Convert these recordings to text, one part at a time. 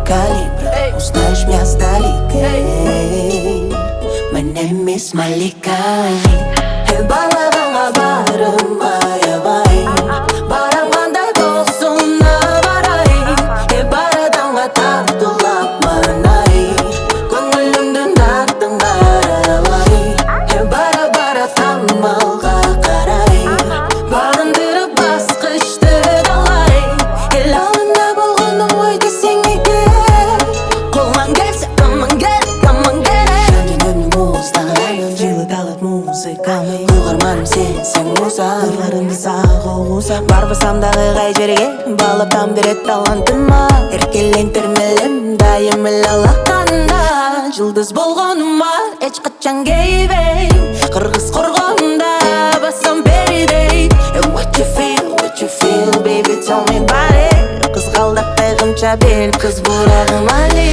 калибра, узнаешь меня сдалека. My name is Malika. Балағанға барым аябай, барамғандай болсын абарай. Бар адамға тартылап манай, көңілімдің дартын қаралай. Бара-бара тамалға қарай, бағындырып басқышты далай. Ел алдында болғаным ой десең егер, қолдан келсе come and get it, come and get it. Жаным мұздағаным жылыталып музыкамы, ұйғырманым сен мұза, ұрларымды сағы ұза. Барбасам дағы қай жерге, балаптан берет талантыма. Еркелен түрмелім, дайым алақанда. Жұлдыз болғаныма, эч қачан кейбей, қырғыз қорғанда басам передей. What you feel, baby, tell me about it. Қызғалдақ қайғымша бел, қыз бұрағым али.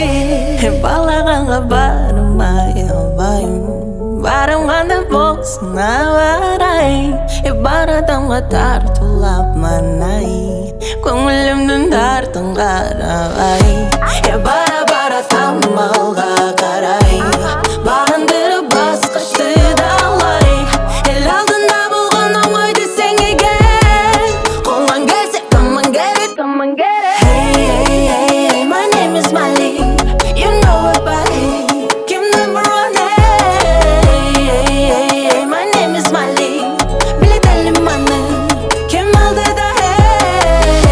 Балағанға барым аябайым, барымғанда болсын аварай. Бар адамға тартылап манай, көңілімдің дартын қаралай. Бара-бара тамалға қарай, бағындырып басқышты далай. Ел алдында болғаным ой десең егер, қолдан келсе come and get it, come and get it. Hey, my name is Malik, you know about it, Kim number one. Hey, my name is Malik, biletelim bana, kim aldı da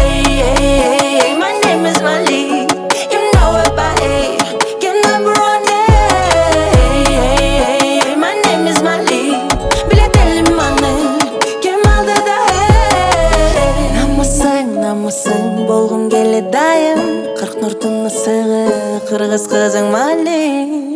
hey, my name is Malik, you know about it, Kim number one. Hey, my name is Malik, biletelim bana, kim aldı da hey. Намысың болғым келеді дайым, қырық нұртың ысығы, қырғыз қызың Мали.